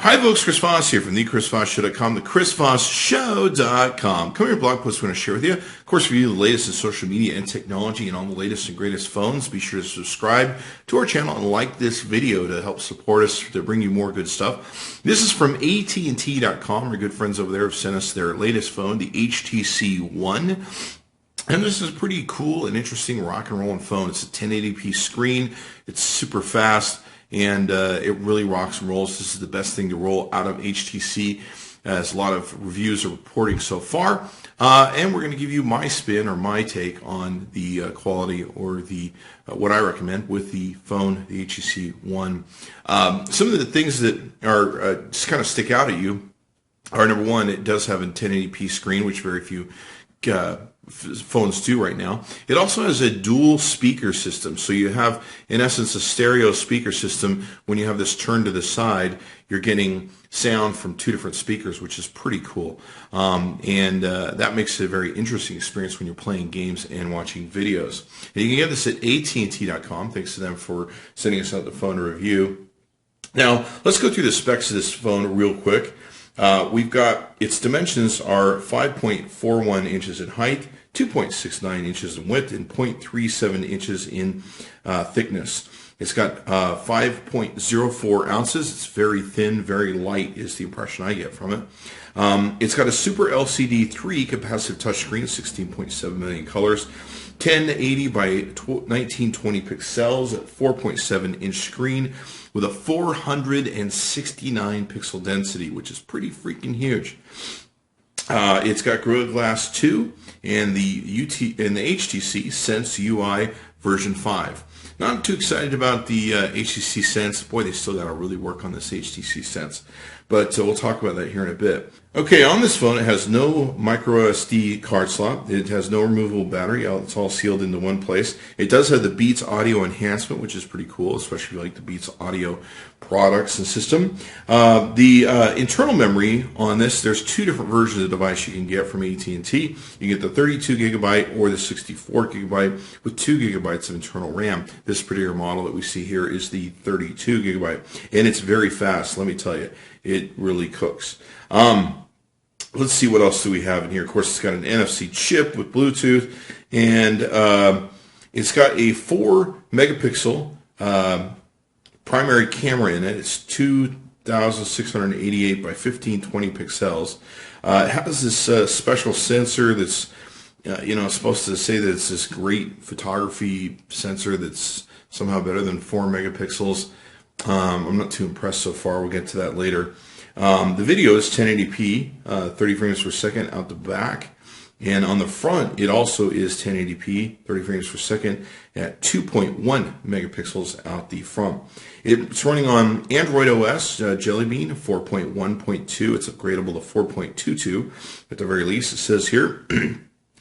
Hi folks, Chris Voss here from thechrisvossshow.com, thechrisvossshow.com. Come here, blog post we're going to share with you. Of course, review the latest in social media and technology and all the latest and greatest phones. Be sure to subscribe to our channel and like this video to help support us to bring you more good stuff. This is from ATT.com. Our good friends over there have sent us their latest phone, the HTC One. And this is a pretty cool and interesting rock and rolling phone. It's a 1080p screen. It's super fast. And it really rocks and rolls. This is the best thing to roll out of HTC, as a lot of reviews are reporting so far. And we're going to give you my spin or my take on the quality or the what I recommend with the phone, the HTC One. Some of the things that are just kind of stick out at you are, number one, it does have a 1080p screen, which very few phones do right now. It also has a dual speaker system, so you have in essence a stereo speaker system. When you have this turned to the side, you're getting sound from two different speakers, which is pretty cool, and that makes it a very interesting experience when you're playing games and watching videos. And you can get this at ATT.com. Thanks to them for sending us out the phone to review. Now let's go through the specs of this phone real quick. We've got its dimensions are 5.41 inches in height, 2.69 inches in width, and 0.37 inches in thickness. It's got 5.04 ounces. It's very thin, very light is the impression I get from it. It's got a Super LCD 3 capacitive touchscreen, 16.7 million colors, 1080 by 1920 pixels at 4.7 inch screen with a 469 pixel density, which is pretty freaking huge. It's got Gorilla Glass 2 and the HTC Sense UI version 5. Not too excited about the HTC Sense. Boy, they still got to really work on this HTC Sense. But we'll talk about that here in a bit. Okay, on this phone, it has no micro SD card slot. It has no removable battery. It's all sealed into one place. It does have the Beats audio enhancement, which is pretty cool, especially if you like the Beats audio products and system. The internal memory on this, there's two different versions of the device you can get from AT&T. You get the 32 gigabyte or the 64 gigabyte with 2 gigabytes of internal RAM. This particular model that we see here is the 32 gigabyte, and it's very fast, let me tell you. It really cooks. Let's see, what else do we have in here. Of course, it's got an NFC chip with Bluetooth, and it's got a 4 megapixel primary camera in it. It's 2,688 by 1520 pixels. It has this special sensor that's supposed to say that it's this great photography sensor that's somehow better than 4 megapixels. I'm not too impressed so far. We'll get to that later. The video is 1080p, 30 frames per second out the back. And on the front, it also is 1080p, 30 frames per second at 2.1 megapixels out the front. It's running on Android OS, Jelly Bean 4.1.2. It's upgradable to 4.22 at the very least. It says here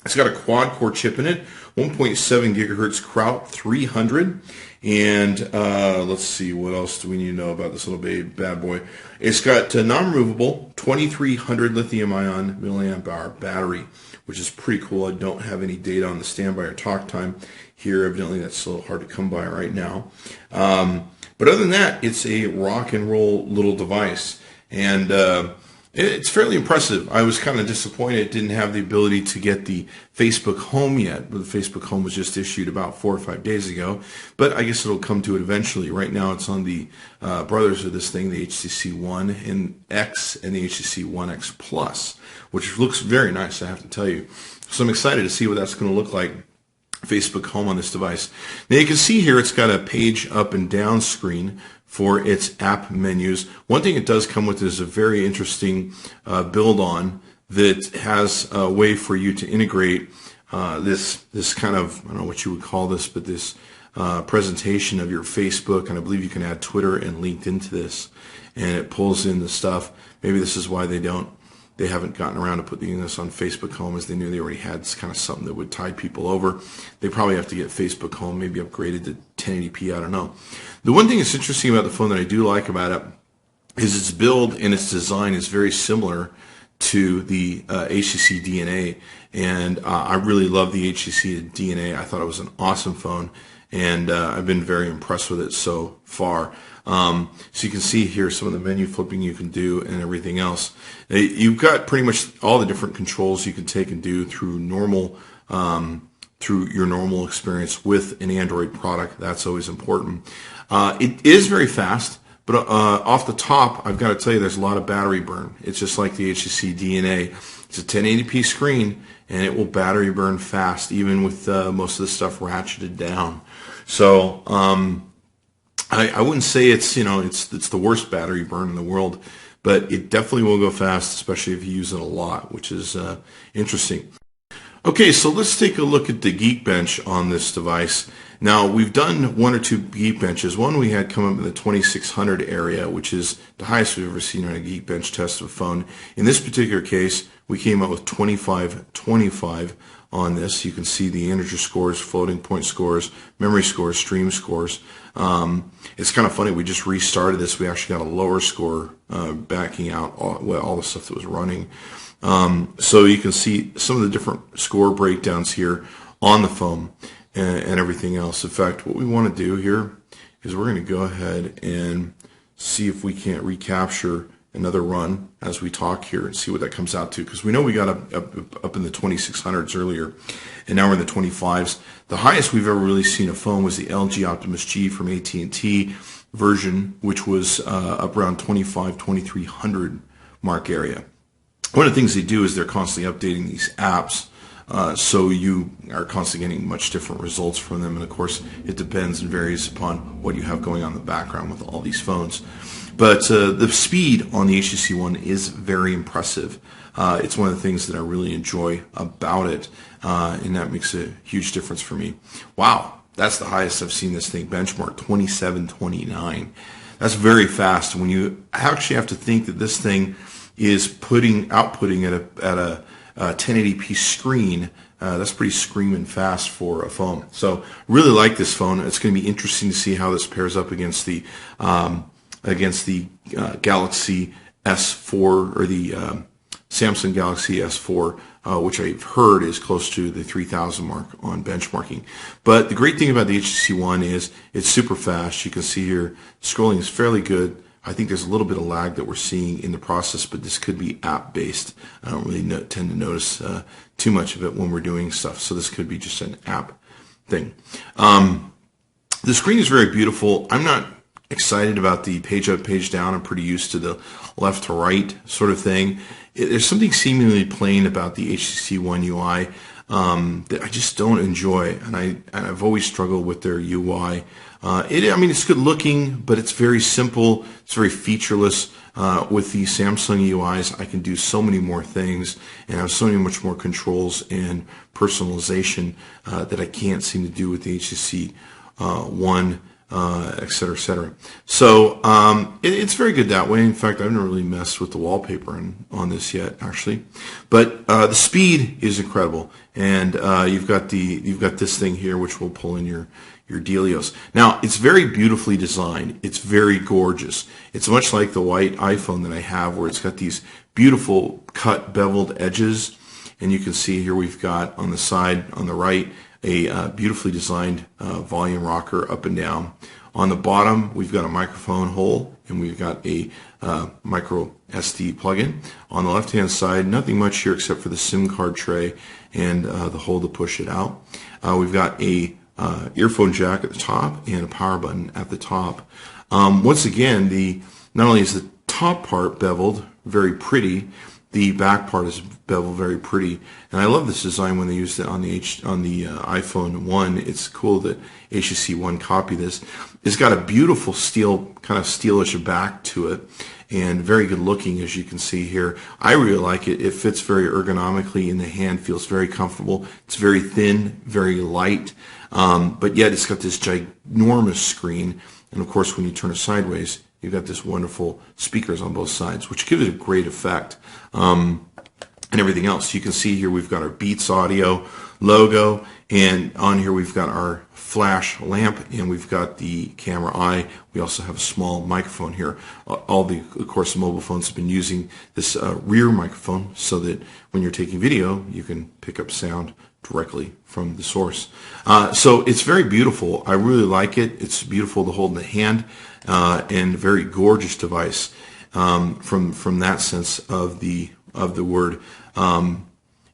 it's got a quad-core chip in it, 1.7 gigahertz Kraut 300. And let's see, what else do we need to know about this little bad boy? It's got a non-removable 2300 lithium-ion milliamp hour battery, which is pretty cool. I don't have any data on the standby or talk time here. Evidently, that's a little hard to come by right now. But other than that, it's a rock and roll little device. And it's fairly impressive. I was kind of disappointed it didn't have the ability to get the Facebook Home yet. But the Facebook Home was just issued about 4 or 5 days ago. But I guess it'll come to it eventually. Right now it's on the brothers of this thing, the HTC One and X and the HTC One X Plus, which looks very nice, I have to tell you. So I'm excited to see what that's going to look like, Facebook Home on this device. Now you can see here it's got a page up and down screen for its app menus. One thing it does come with is a very interesting build-on that has a way for you to integrate this kind of, I don't know what you would call this, but this presentation of your Facebook, and I believe you can add Twitter and LinkedIn to this, and it pulls in the stuff. Maybe this is why they haven't gotten around to putting this on Facebook Home, as they knew they already had kind of something that would tide people over. They probably have to get Facebook Home maybe upgraded to 1080p, I don't know. The one thing that's interesting about the phone that I do like about it is its build and its design is very similar to the HTC DNA, and I really love the HTC DNA. I thought it was an awesome phone, and I've been very impressed with it so far. So you can see here some of the menu flipping you can do and everything else. You've got pretty much all the different controls you can take and do through through your normal experience with an Android product. That's always important. It is very fast. But off the top, I've got to tell you, there's a lot of battery burn. It's just like the HTC DNA. It's a 1080p screen, and it will battery burn fast, even with most of the stuff ratcheted down. So I wouldn't say it's it's the worst battery burn in the world, but it definitely will go fast, especially if you use it a lot, which is interesting. Okay, so let's take a look at the Geekbench on this device. Now, we've done one or two Geekbenches. One we had come up in the 2600 area, which is the highest we've ever seen on a Geekbench test of a phone. In this particular case, we came up with 2525 on this. You can see the integer scores, floating point scores, memory scores, stream scores. It's kind of funny, we just restarted this. We actually got a lower score backing out all the stuff that was running. So you can see some of the different score breakdowns here on the phone and everything else. In fact, what we want to do here is we're going to go ahead and see if we can't recapture another run as we talk here and see what that comes out to, because we know we got up in the 2600s earlier, and now we're in the 25s. The highest we've ever really seen a phone was the LG Optimus G from AT&T version, which was up around 2300 mark area. One of the things they do is they're constantly updating these apps, so you are constantly getting much different results from them. And of course, it depends and varies upon what you have going on in the background with all these phones. But the speed on the HTC One is very impressive. It's one of the things that I really enjoy about it, and that makes a huge difference for me. Wow, that's the highest I've seen this thing benchmark, 2729. That's very fast. When you actually have to think that this thing is outputting at a 1080p screen, that's pretty screaming fast for a phone. So really like this phone. It's going to be interesting to see how this pairs up against the Galaxy S4 or the Samsung Galaxy S4, which I've heard is close to the 3000 mark on benchmarking. But the great thing about the HTC One is it's super fast. You can see here scrolling is fairly good. I think there's a little bit of lag that we're seeing in the process, but this could be app-based. I don't really tend to notice too much of it when we're doing stuff, so this could be just an app thing. The screen is very beautiful. I'm not excited about the page up, page down. I'm pretty used to the left to right sort of thing. There's something seemingly plain about the HTC One UI that I just don't enjoy, and I've always struggled with their UI. It's good looking, but it's very simple. It's very featureless. With the Samsung UIs, I can do so many more things and have so many much more controls and personalization that I can't seem to do with the HTC One, et cetera, et cetera. So it's very good that way. In fact, I've never really messed with the wallpaper on this yet, actually. But the speed is incredible, and you've got this thing here, which will pull in your Delios. Now, it's very beautifully designed. It's very gorgeous. It's much like the white iPhone that I have, where it's got these beautiful cut beveled edges. And you can see here we've got on the side, on the right, a beautifully designed volume rocker up and down. On the bottom, we've got a microphone hole, and we've got a micro SD plug-in. On the left-hand side, nothing much here except for the SIM card tray and the hole to push it out. We've got a earphone jack at the top and a power button at the top. Once again, not only is the top part beveled, very pretty, the back part is beveled very pretty, and I love this design when they used it on the iPhone 1. It's cool that HTC One copied this. It's got a beautiful steel, kind of steelish back to it, and very good looking, as you can see here. I really like it. It fits very ergonomically in the hand, feels very comfortable. It's very thin, very light, but yet it's got this ginormous screen, and of course when you turn it sideways, you've got this wonderful speakers on both sides, which give it a great effect, and everything else. You can see here we've got our Beats Audio logo, And on here we've got our flash lamp, and we've got the camera eye. We also have a small microphone here. Of course, the mobile phones have been using this rear microphone so that when you're taking video, you can pick up sound directly from the source. So it's very beautiful. I really like it. It's beautiful to hold in the hand, and a very gorgeous device from that sense of the word.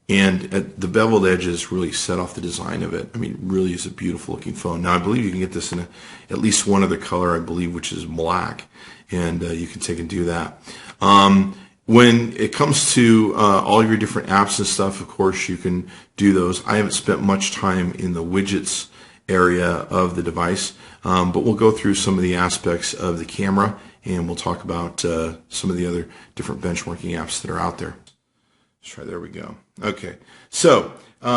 And the beveled edges really set off the design of it. I mean, it really is a beautiful looking phone. Now, I believe you can get this in at least one other color, I believe, which is black, and you can take and do that. When it comes to all of your different apps and stuff, of course, you can do those. I haven't spent much time in the widgets area of the device, but we'll go through some of the aspects of the camera, and we'll talk about some of the other different benchmarking apps that are out there. Let's try, there we go. Okay, so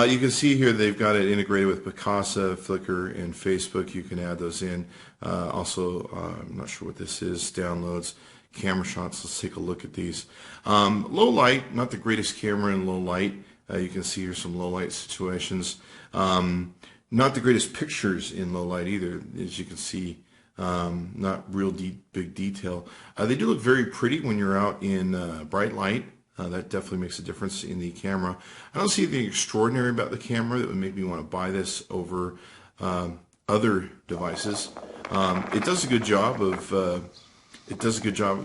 you can see here they've got it integrated with Picasa, Flickr, and Facebook. You can add those in. Also, I'm not sure what this is, downloads, camera shots. Let's take a look at these. Low light, not the greatest camera in low light. You can see here some low light situations. Not the greatest pictures in low light either, as you can see. Not real big detail. They do look very pretty when you're out in bright light. That definitely makes a difference in the camera. I don't see anything extraordinary about the camera that would make me want to buy this over other devices. It does a good job of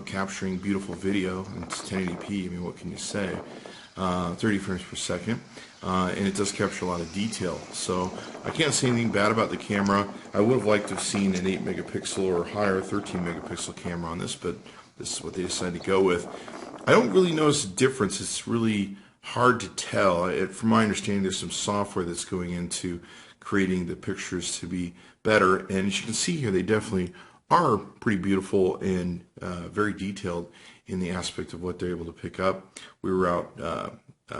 capturing beautiful video. It's 1080p. I mean, what can you say? 30 frames per second, and it does capture a lot of detail. So I can't say anything bad about the camera. I would have liked to have seen an 8 megapixel or higher 13 megapixel camera on this, but this is what they decided to go with. I don't really notice a difference. It's really hard to tell. From my understanding, there's some software that's going into creating the pictures to be better, and as you can see here, they definitely are pretty beautiful and very detailed in the aspect of what they're able to pick up. We were out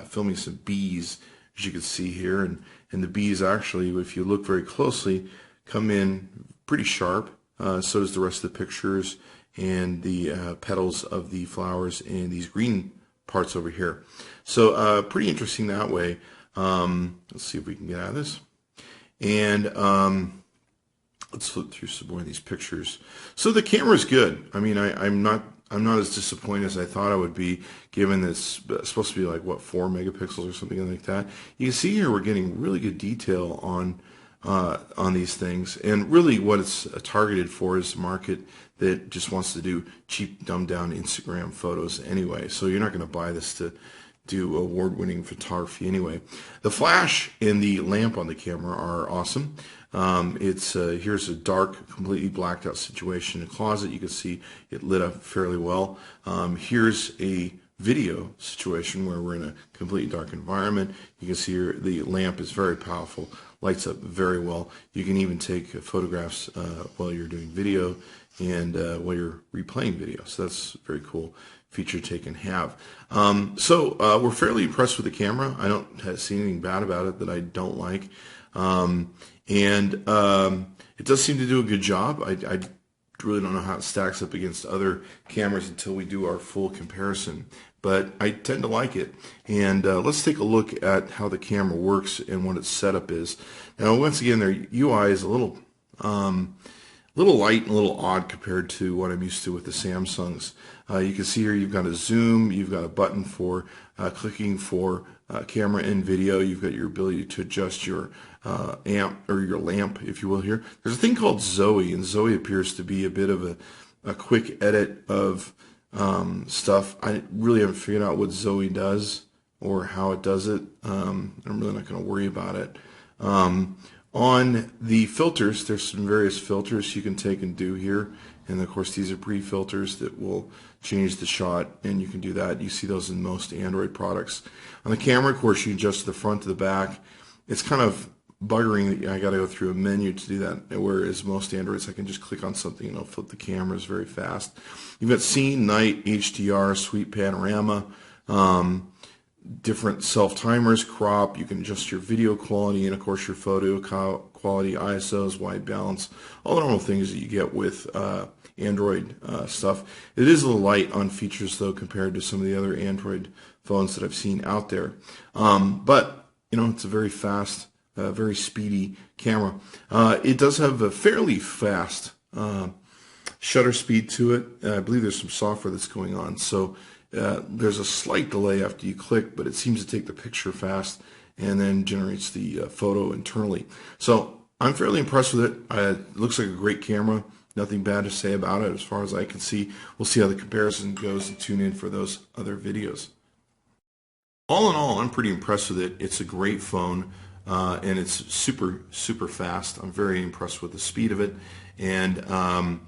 filming some bees, as you can see here, and the bees actually, if you look very closely, come in pretty sharp. So does the rest of the pictures and the petals of the flowers and these green parts over here. So pretty interesting that way. Let's see if we can get out of this. And let's flip through some more of these pictures. So the camera's good. I mean, I'm not as disappointed as I thought I would be, given that it's supposed to be like, what, 4 megapixels or something like that. You can see here we're getting really good detail on these things, and really what it's targeted for is a market that just wants to do cheap, dumbed down Instagram photos anyway. So you're not going to buy this to do award-winning photography anyway. The flash and the lamp on the camera are awesome. Here's a dark, completely blacked out situation in a closet. You can see it lit up fairly well. Here's a video situation where we're in a completely dark environment. You can see here the lamp is very powerful, lights up very well. You can even take photographs while you're doing video and while you're replaying video. So that's a very cool feature to take and have. So we're fairly impressed with the camera. I don't see anything bad about it that I don't like. It does seem to do a good job. I really don't know how it stacks up against other cameras until we do our full comparison, but I tend to like it. And let's take a look at how the camera works and what its setup is. Now, once again, their UI is a little light and a little odd compared to what I'm used to with the Samsungs. You can see here you've got a zoom, you've got a button for clicking for camera and video. You've got your ability to adjust your amp or your lamp, if you will, here. There's a thing called Zoe, and Zoe appears to be a bit of a quick edit of stuff. I really haven't figured out what Zoe does or how it does it. I'm really not going to worry about it. On the filters, there's some various filters you can take and do here. And of course, these are pre-filters that will change the shot, and you can do that. You see those in most Android products. On the camera, of course, you adjust the front to the back. It's kind of buggering that I got to go through a menu to do that, whereas most Androids, I can just click on something and it'll flip the cameras very fast. You've got scene, night, HDR, sweep panorama, different self-timers, crop. You can adjust your video quality and, of course, your photo quality, ISOs, white balance, all the normal things that you get with Android stuff. It is a little light on features, though, compared to some of the other Android phones that I've seen out there. But, you know, it's a very fast very speedy camera. It does have a fairly fast shutter speed to it. I believe there's some software that's going on, so there's a slight delay after you click, but it seems to take the picture fast and then generates the photo internally. So I'm fairly impressed with it. It looks like a great camera. Nothing bad to say about it as far as I can see. We'll see how the comparison goes and tune in for those other videos. All in all, I'm pretty impressed with it. It's a great phone, and it's super, super fast. I'm very impressed with the speed of it, and I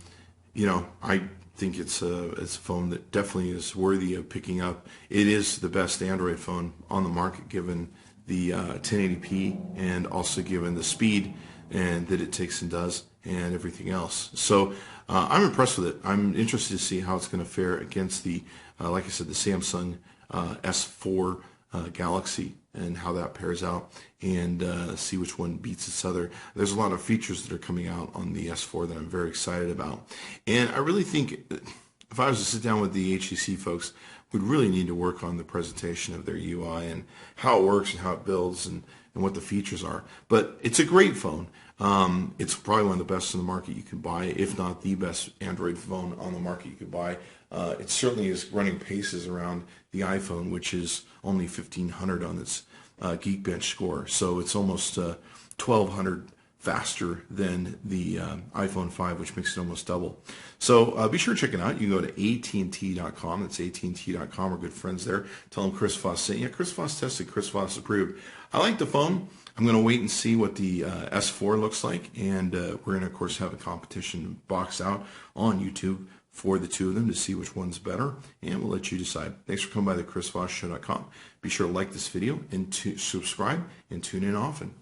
think it's a phone that definitely is worthy of picking up. It is the best Android phone on the market, given the 1080p and also given the speed and that it takes and does and everything else. So I'm impressed with it. I'm interested to see how it's going to fare against the, like I said, the Samsung S4 Galaxy and how that pairs out, and see which one beats its other. There's a lot of features that are coming out on the S4 that I'm very excited about. And I really think if I was to sit down with the HTC folks, we'd really need to work on the presentation of their UI and how it works and how it builds and what the features are. But it's a great phone. It's probably one of the best in the market you can buy, if not the best Android phone on the market you could buy. It certainly is running paces around the iPhone, which is only 1,500 on its Geekbench score. So it's almost 1,200 faster than the iPhone 5, which makes it almost double. So be sure to check it out. You can go to amzn.to. That's AT&T.com. We're good friends there. Tell them Chris Voss sent you. Chris Voss tested, Chris Voss approved. I like the phone. I'm going to wait and see what the S4 looks like, and we're going to, of course, have a competition box out on YouTube for the two of them to see which one's better, and we'll let you decide. Thanks for coming by the chrisvossshow.com. Be sure to like this video and to subscribe and tune in often.